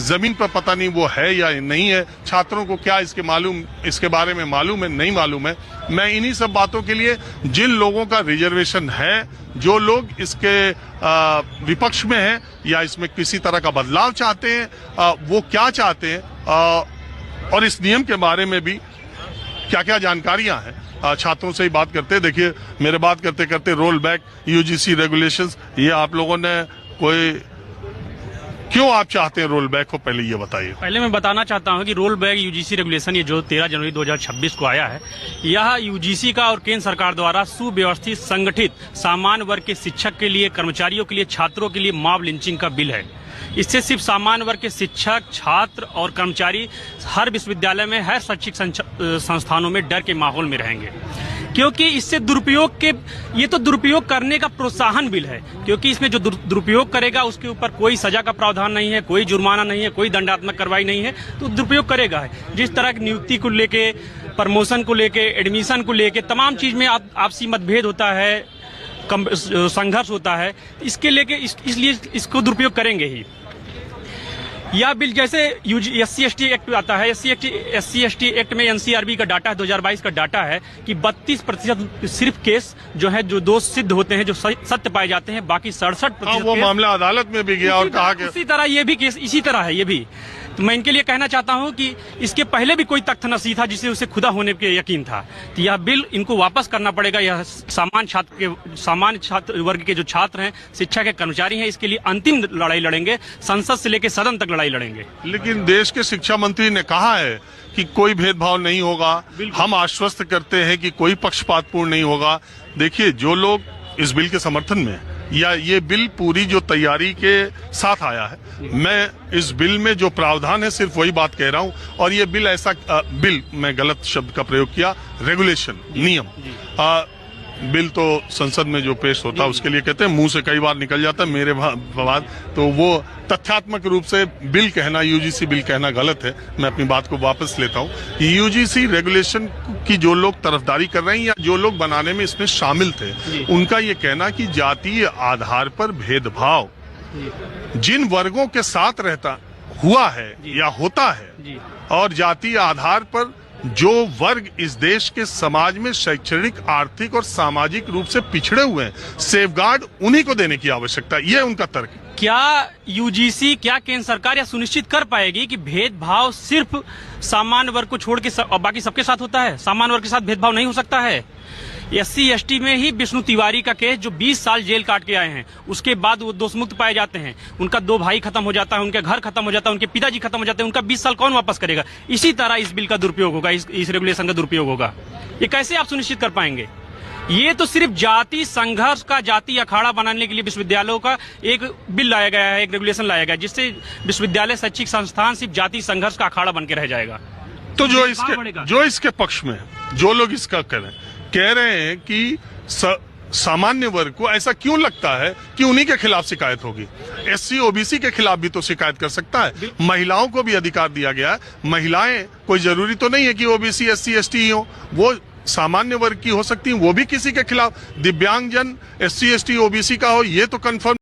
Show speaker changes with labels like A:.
A: जमीन पर पता नहीं वो है या नहीं है, छात्रों को क्या इसके बारे में मालूम है नहीं मालूम है। मैं इन्हीं सब बातों के लिए जिन लोगों का रिजर्वेशन है, जो लोग इसके विपक्ष में हैं या इसमें किसी तरह का बदलाव चाहते हैं, वो क्या चाहते हैं और इस नियम के बारे में भी क्या क्या जानकारियां हैं, छात्रों से ही बात करते हैं। देखिए, मेरे बात करते करते रोल बैक यूजीसी रेगुलेशंस, ये आप लोगों ने क्यों आप चाहते हैं रोल बैक को, पहले ये बताइए।
B: पहले मैं बताना चाहता हूं कि रोल बैक यूजीसी रेगुलेशन ये जो 13 जनवरी 2026 को आया है, यह यूजीसी का और केंद्र सरकार द्वारा सुव्यवस्थित संगठित सामान्य वर्ग के शिक्षक के लिए, कर्मचारियों के लिए, छात्रों के लिए मॉब लिंचिंग का बिल है। इससे सिर्फ सामान्य वर्ग के शिक्षक, छात्र और कर्मचारी हर विश्वविद्यालय में, हर शैक्षिक संस्थानों में डर के माहौल में रहेंगे, क्योंकि इससे ये तो दुरुपयोग करने का प्रोत्साहन बिल है, क्योंकि इसमें जो दुरुपयोग करेगा उसके ऊपर कोई सजा का प्रावधान नहीं है, कोई जुर्माना नहीं है, कोई दंडात्मक कार्रवाई नहीं है, तो दुरुपयोग करेगा। जिस तरह की नियुक्ति को लेके, प्रमोशन को लेके, एडमिशन को लेके, तमाम चीज में आपसी मतभेद होता है, संघर्ष होता है, इसके लेके इसलिए इसको दुरुपयोग करेंगे ही। यह बिल जैसे SC/ST एक्ट आता है, SC/ST एक्ट में NCRB का डाटा है, 2022 का डाटा है कि 32% सिर्फ केस जो है, जो दोष सिद्ध होते हैं, जो सत्य पाए जाते हैं, बाकी 67%
A: वो मामला अदालत में भी गया और कहा कि
B: इसी तरह ये भी केस इसी तरह है ये भी। तो मैं इनके लिए कहना चाहता हूं कि इसके पहले भी कोई तथ्य नसी था जिसे उसे खुदा होने के यकीन था, तो यह बिल इनको वापस करना पड़ेगा। यह सामान्य छात्र वर्ग के जो छात्र हैं, शिक्षा के कर्मचारी हैं, इसके लिए अंतिम लड़ाई लड़ेंगे, संसद से लेकर सदन तक लड़ाई लड़ेंगे।
A: लेकिन देश के शिक्षा मंत्री ने कहा है कि कोई भेदभाव नहीं होगा, हम आश्वस्त करते हैं कि कोई पक्षपातपूर्ण नहीं होगा। देखिए, जो लोग इस बिल के समर्थन में या ये बिल पूरी जो तैयारी के साथ आया है, मैं इस बिल में जो प्रावधान है सिर्फ वही बात कह रहा हूं, और ये बिल मैं गलत शब्द का प्रयोग किया, रेगुलेशन, नियम, बिल तो संसद में जो पेश होता है उसके लिए कहते हैं, मुंह से कई बार निकल जाता है मेरे बाद, तो वो तथ्यात्मक रूप से बिल कहना, यूजीसी बिल कहना गलत है। मैं अपनी बात को वापस लेता हूं। यूजीसी रेगुलेशन की जो लोग तरफदारी कर रहे हैं या जो लोग बनाने में इसमें शामिल थे, उनका ये कहना कि जातीय आधार पर भेदभाव जिन वर्गों के साथ हुआ है या होता है, और जातीय आधार पर जो वर्ग इस देश के समाज में शैक्षणिक, आर्थिक और सामाजिक रूप से पिछड़े हुए हैं, सेफगार्ड उन्हीं को देने की आवश्यकता है। ये उनका तर्क है।
B: क्या यूजीसी, क्या केंद्र सरकार यह सुनिश्चित कर पाएगी कि भेदभाव सिर्फ सामान्य वर्ग को छोड़ के बाकी सबके साथ होता है? सामान्य वर्ग के साथ भेदभाव नहीं हो सकता है। SC/ST में ही विष्णु तिवारी का केस, जो 20 साल जेल काट के आए हैं, उसके बाद वो दोषमुक्त पाए जाते हैं, उनका 2 भाई खत्म हो जाता है, उनके घर खत्म हो जाता है, उनके पिताजी खत्म हो जाते हैं, उनका 20 साल कौन वापस करेगा? इसी तरह इस बिल का दुरुपयोग होगा, इस रेगुलेशन का दुरुपयोग होगा। ये कैसे आप सुनिश्चित कर पाएंगे? ये तो सिर्फ जाति संघर्ष का, जाति अखाड़ा बनाने के लिए विश्वविद्यालयों का एक बिल लाया गया है, एक रेगुलेशन लाया गया है, जिससे विश्वविद्यालय, शैक्षिक संस्थान सिर्फ जाति संघर्ष का अखाड़ा बन के रह जाएगा।
A: तो जो इसके पक्ष में, जो लोग इसका कह रहे हैं कि सामान्य वर्ग को ऐसा क्यों लगता है कि उन्हीं के खिलाफ शिकायत होगी? SC OBC के खिलाफ भी तो शिकायत कर सकता है। महिलाओं को भी अधिकार दिया गया है। महिलाएं, कोई जरूरी तो नहीं है कि OBC SC/ST ही हो, वो सामान्य वर्ग की हो सकती है, वो भी किसी के खिलाफ, दिव्यांगजन SC/ST OBC का हो, ये तो कंफर्म